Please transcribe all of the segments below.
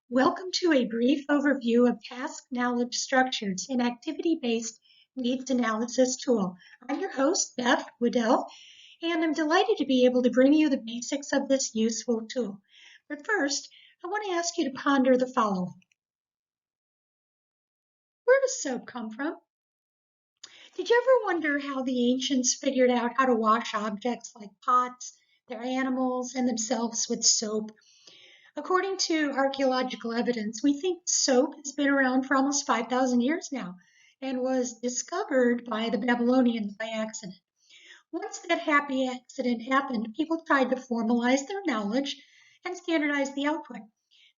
Welcome to a brief overview of task knowledge structures in activity-based needs analysis tool. I'm your host, Beth Waddell, and I'm delighted to be able to bring you the basics of this useful tool. But first, I want to ask you to ponder the following. Where does soap come from? Did you ever wonder how the ancients figured out how to wash objects like pots, their animals, and themselves with soap? According to archaeological evidence, we think soap has been around for almost 5,000 years now and was discovered by the Babylonians by accident. Once that happy accident happened, people tried to formalize their knowledge and standardize the output.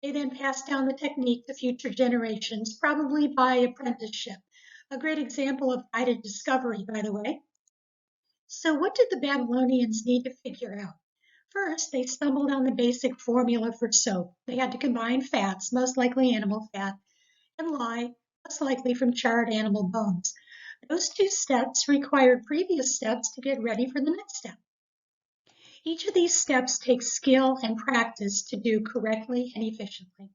They then passed down the technique to future generations, probably by apprenticeship. A great example of guided discovery, by the way. So what did the Babylonians need to figure out? First, they stumbled on the basic formula for soap. They had to combine fats, most likely animal fat, and lye, most likely from charred animal bones. Those two steps required previous steps to get ready for the next step. Each of these steps takes skill and practice to do correctly and efficiently.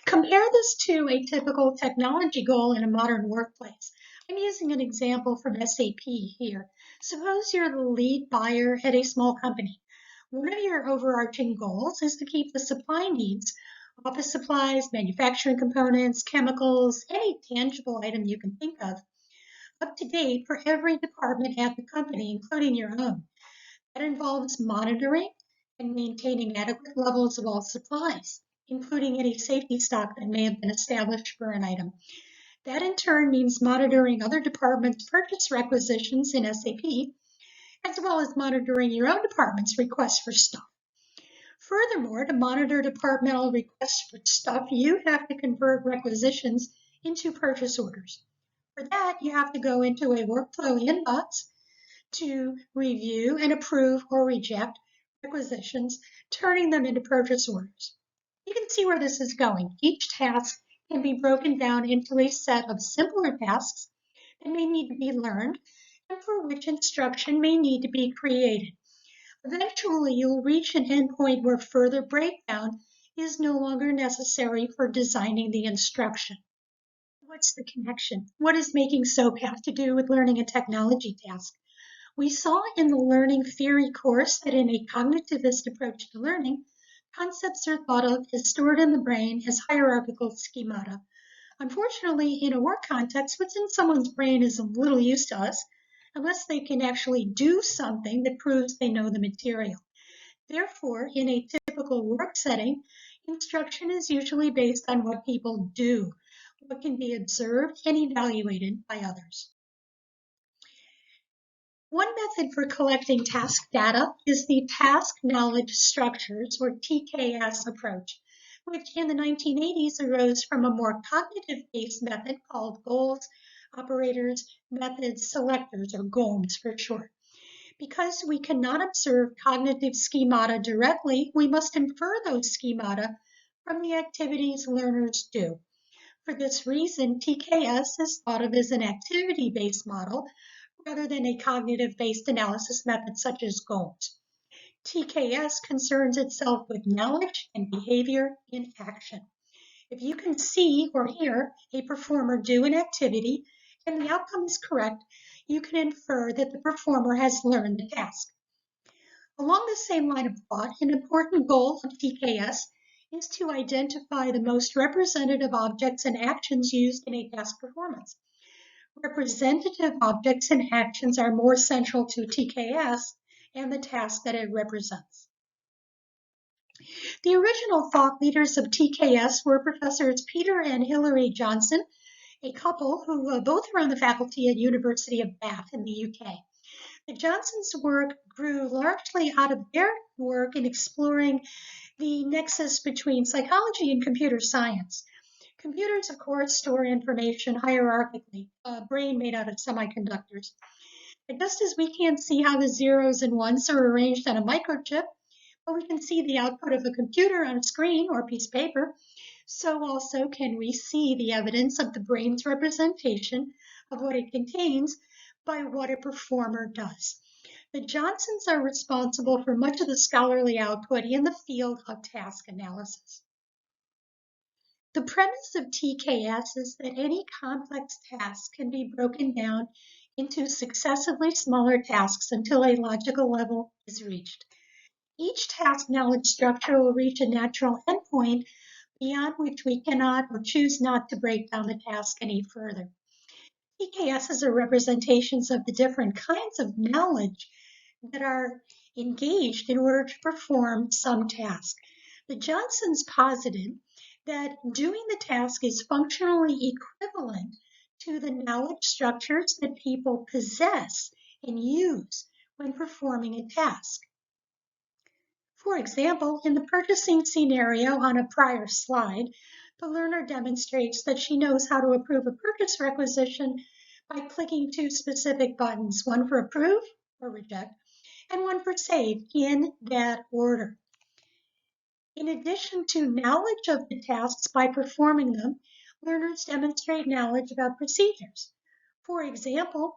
Compare this to a typical technology goal in a modern workplace. I'm using an example from SAP here. Suppose you're the lead buyer at a small company. One of your overarching goals is to keep the supply needs, office supplies, manufacturing components, chemicals, any tangible item you can think of, up to date for every department at the company, including your own. That involves monitoring and maintaining adequate levels of all supplies, including any safety stock that may have been established for an item. That in turn means monitoring other departments' purchase requisitions in SAP, as well as monitoring your own department's requests for stuff. Furthermore, to monitor departmental requests for stuff, you have to convert requisitions into purchase orders. For that, you have to go into a workflow inbox to review and approve or reject requisitions, turning them into purchase orders. You can see where this is going. Each task can be broken down into a set of simpler tasks that may need to be learned and for which instruction may need to be created. Eventually, you'll reach an endpoint where further breakdown is no longer necessary for designing the instruction. What's the connection? What does making soap have to do with learning a technology task? We saw in the learning theory course that in a cognitivist approach to learning, concepts are thought of as stored in the brain as hierarchical schemata. Unfortunately, in a work context, what's in someone's brain is of little use to us unless they can actually do something that proves they know the material. Therefore, in a typical work setting, instruction is usually based on what people do, what can be observed and evaluated by others. One method for collecting task data is the Task Knowledge Structures, or TKS approach, which in the 1980s arose from a more cognitive-based method called Goals, Operators, Methods, Selectors, or GOMS for short. Because we cannot observe cognitive schemata directly, we must infer those schemata from the activities learners do. For this reason, TKS is thought of as an activity-based model rather than a cognitive-based analysis method such as GOMS. TKS concerns itself with knowledge and behavior in action. If you can see or hear a performer do an activity and the outcome is correct, you can infer that the performer has learned the task. Along the same line of thought, an important goal of TKS is to identify the most representative objects and actions used in a task performance. Representative objects and actions are more central to TKS and the task that it represents. The original thought leaders of TKS were Professors Peter and Hilary Johnson, a couple who both were on the faculty at University of Bath in the UK. The Johnsons' work grew largely out of their work in exploring the nexus between psychology and computer science. Computers, of course, store information hierarchically, a brain made out of semiconductors. And just as we can't see how the zeros and ones are arranged on a microchip, but we can see the output of a computer on a screen or a piece of paper, so also can we see the evidence of the brain's representation of what it contains by what a performer does. The Johnsons are responsible for much of the scholarly output in the field of task analysis. The premise of TKS is that any complex task can be broken down into successively smaller tasks until a logical level is reached. Each task knowledge structure will reach a natural endpoint beyond which we cannot or choose not to break down the task any further. TKSs are representations of the different kinds of knowledge that are engaged in order to perform some task. The Johnsons posited that doing the task is functionally equivalent to the knowledge structures that people possess and use when performing a task. For example, in the purchasing scenario on a prior slide, the learner demonstrates that she knows how to approve a purchase requisition by clicking two specific buttons, one for approve or reject, and one for save in that order. In addition to knowledge of the tasks by performing them, learners demonstrate knowledge about procedures. For example,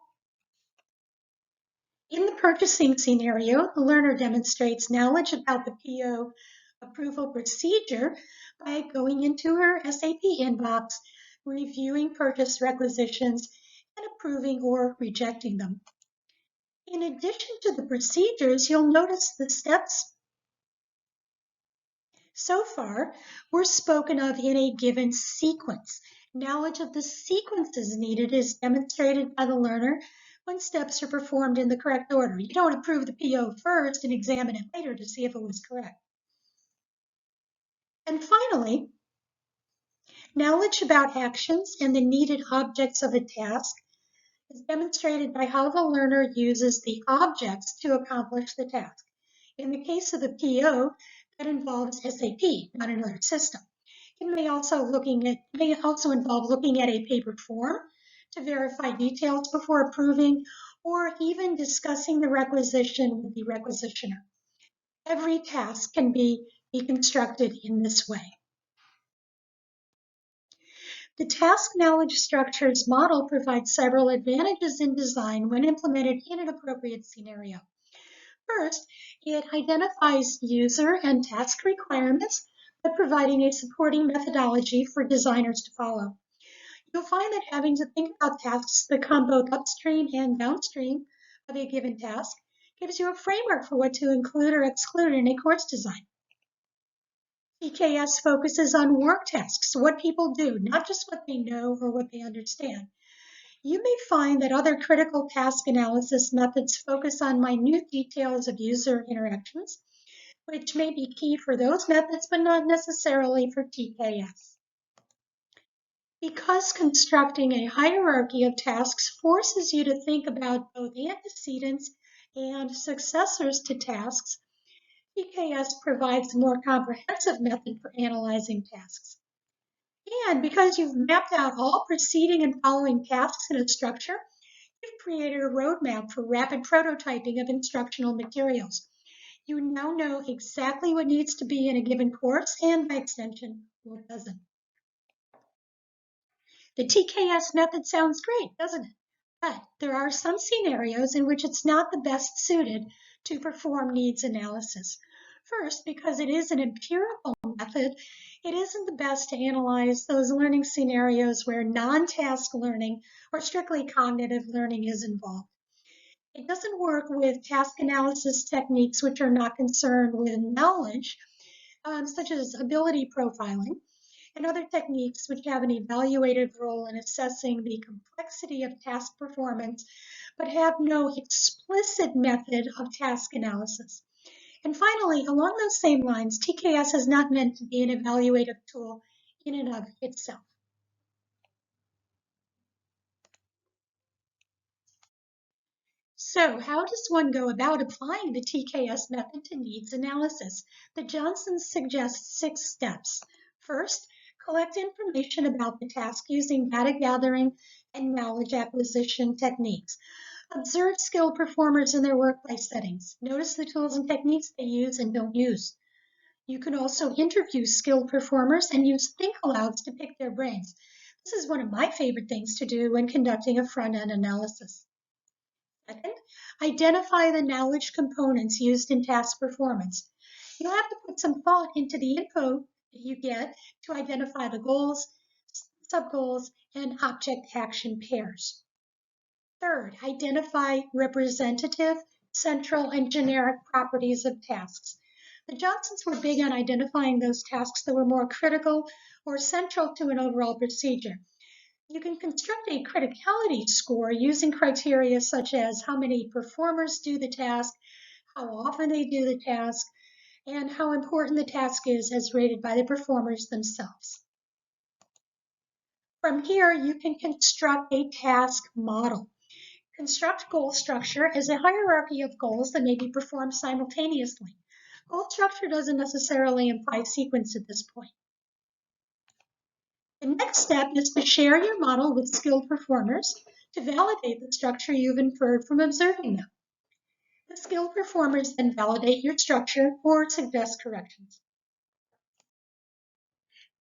in the purchasing scenario, the learner demonstrates knowledge about the PO approval procedure by going into her SAP inbox, reviewing purchase requisitions, and approving or rejecting them. In addition to the procedures, you'll notice the steps so far were spoken of in a given sequence. Knowledge of the sequences needed is demonstrated by the learner when steps are performed in the correct order. You don't approve the PO first and examine it later to see if it was correct. And finally, knowledge about actions and the needed objects of a task is demonstrated by how the learner uses the objects to accomplish the task. In the case of the PO, that involves SAP, not another system. It may also involve looking at a paper form to verify details before approving, or even discussing the requisition with the requisitioner. Every task can be constructed in this way. The task knowledge structures model provides several advantages in design when implemented in an appropriate scenario. First, it identifies user and task requirements by providing a supporting methodology for designers to follow. You'll find that having to think about tasks that come both upstream and downstream of a given task gives you a framework for what to include or exclude in a course design. TKS focuses on work tasks, what people do, not just what they know or what they understand. You may find that other critical task analysis methods focus on minute details of user interactions, which may be key for those methods, but not necessarily for TKS. Because constructing a hierarchy of tasks forces you to think about both antecedents and successors to tasks, TKS provides a more comprehensive method for analyzing tasks. And because you've mapped out all preceding and following tasks in a structure, you've created a roadmap for rapid prototyping of instructional materials. You now know exactly what needs to be in a given course and, by extension, what doesn't. The TKS method sounds great, doesn't it? But there are some scenarios in which it's not the best suited to perform needs analysis. First, because it is an empirical method, it isn't the best to analyze those learning scenarios where non-task learning or strictly cognitive learning is involved. It doesn't work with task analysis techniques which are not concerned with knowledge, such as ability profiling, and other techniques which have an evaluative role in assessing the complexity of task performance, but have no explicit method of task analysis. And finally, along those same lines, TKS is not meant to be an evaluative tool in and of itself. So how does one go about applying the TKS method to needs analysis? The Johnsons suggest 6 steps. First, collect information about the task using data gathering and knowledge acquisition techniques. Observe skilled performers in their workplace settings. Notice the tools and techniques they use and don't use. You can also interview skilled performers and use think alouds to pick their brains. This is one of my favorite things to do when conducting a front-end analysis. Second, identify the knowledge components used in task performance. You'll have to put some thought into the info that you get to identify the goals, sub-goals, and object action pairs. Third, identify representative, central, and generic properties of tasks. The Johnsons were big on identifying those tasks that were more critical or central to an overall procedure. You can construct a criticality score using criteria such as how many performers do the task, how often they do the task, and how important the task is as rated by the performers themselves. From here, you can construct a task model. Construct goal structure as a hierarchy of goals that may be performed simultaneously. Goal structure doesn't necessarily imply sequence at this point. The next step is to share your model with skilled performers to validate the structure you've inferred from observing them. The skilled performers then validate your structure or suggest corrections.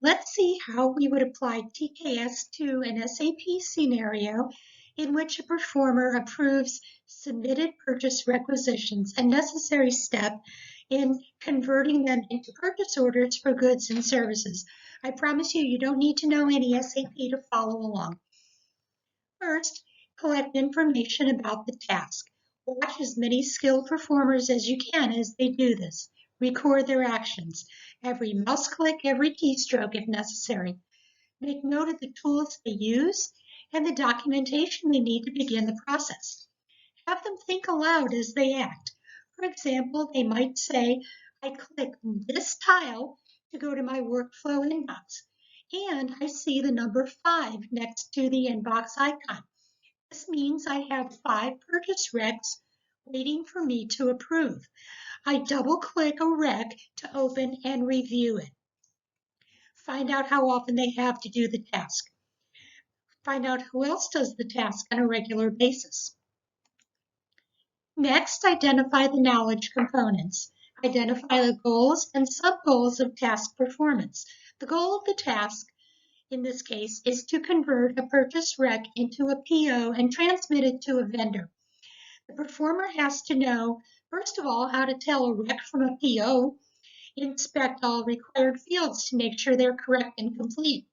Let's see how we would apply TKS to an SAP scenario in which a performer approves submitted purchase requisitions, a necessary step in converting them into purchase orders for goods and services. I promise you, you don't need to know any SAP to follow along. First, collect information about the task. Watch as many skilled performers as you can as they do this. Record their actions, every mouse click, every keystroke if necessary. Make note of the tools they use and the documentation they need to begin the process. Have them think aloud as they act. For example, they might say, I click this tile to go to my workflow inbox, and I see the number 5 next to the inbox icon. This means I have 5 purchase recs waiting for me to approve. I double-click a rec to open and review it. Find out how often they have to do the task. Find out who else does the task on a regular basis. Next, identify the knowledge components. Identify the goals and sub-goals of task performance. The goal of the task, in this case, is to convert a purchase rec into a PO and transmit it to a vendor. The performer has to know, first of all, how to tell a rec from a PO, inspect all required fields to make sure they're correct and complete,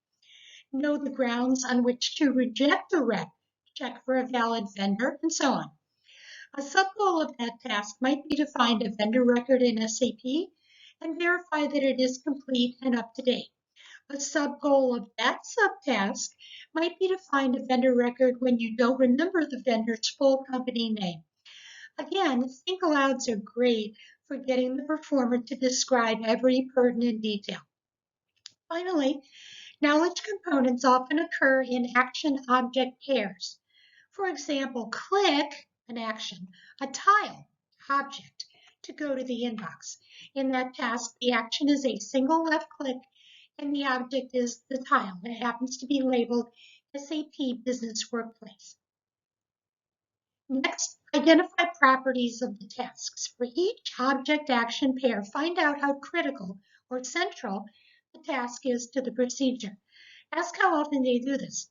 know the grounds on which to reject a rec, check for a valid vendor, and so on. A sub-goal of that task might be to find a vendor record in SAP and verify that it is complete and up to date. A sub-goal of that subtask might be to find a vendor record when you don't remember the vendor's full company name. Again, think alouds are great for getting the performer to describe every pertinent detail. Finally, knowledge components often occur in action-object pairs. For example, click, an action, a tile, object, to go to the inbox. In that task, the action is a single left click and the object is the tile. It happens to be labeled SAP Business Workplace. Next, identify properties of the tasks. For each object action pair, find out how critical or central the task is to the procedure. Ask how often they do this.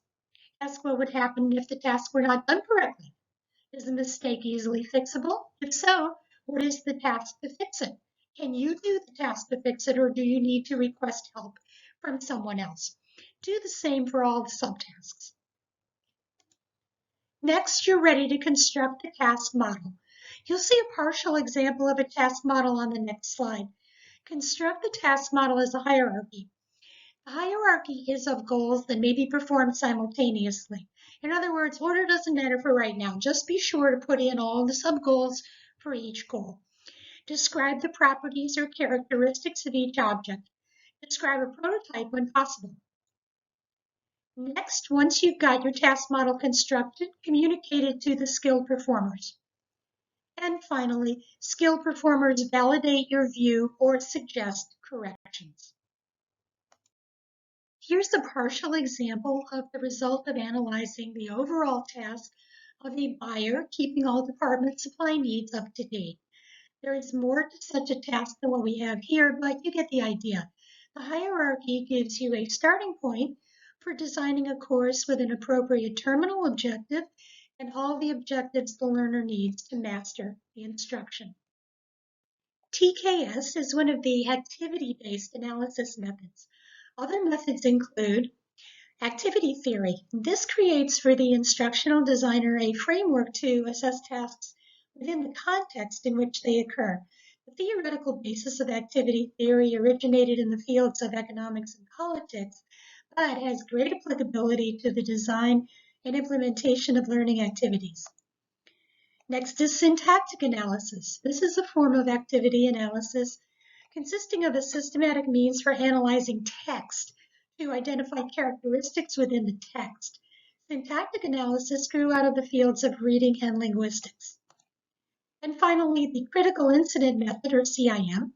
Ask what would happen if the task were not done correctly. Is the mistake easily fixable? If so, what is the task to fix it? Can you do the task to fix it, or do you need to request help from someone else? Do the same for all the subtasks. Next, you're ready to construct the task model. You'll see a partial example of a task model on the next slide. Construct the task model as a hierarchy. The hierarchy is of goals that may be performed simultaneously. In other words, order doesn't matter for right now. Just be sure to put in all the sub-goals for each goal. Describe the properties or characteristics of each object. Describe a prototype when possible. Next, once you've got your task model constructed, communicate it to the skilled performers. And finally, skilled performers validate your view or suggest corrections. Here's a partial example of the result of analyzing the overall task of a buyer, keeping all department supply needs up to date. There is more to such a task than what we have here, but you get the idea. The hierarchy gives you a starting point for designing a course with an appropriate terminal objective and all the objectives the learner needs to master the instruction. TKS is one of the activity-based analysis methods. Other methods include activity theory. This creates for the instructional designer a framework to assess tasks within the context in which they occur. The theoretical basis of activity theory originated in the fields of economics and politics, but has great applicability to the design and implementation of learning activities. Next is syntactic analysis. This is a form of activity analysis consisting of a systematic means for analyzing text to identify characteristics within the text. Syntactic analysis grew out of the fields of reading and linguistics. And finally, the critical incident method, or CIM,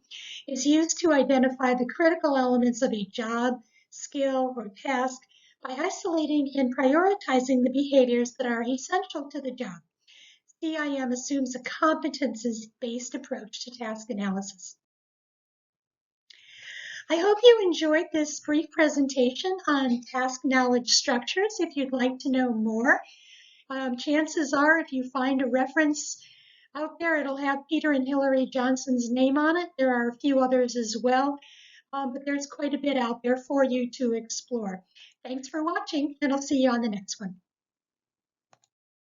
is used to identify the critical elements of a job, skill, or task by isolating and prioritizing the behaviors that are essential to the job. CIM assumes a competences-based approach to task analysis. I hope you enjoyed this brief presentation on task knowledge structures. If you'd like to know more, chances are if you find a reference out there, it'll have Peter and Hilary Johnson's name on it. There are a few others as well, but there's quite a bit out there for you to explore. Thanks for watching, and I'll see you on the next one.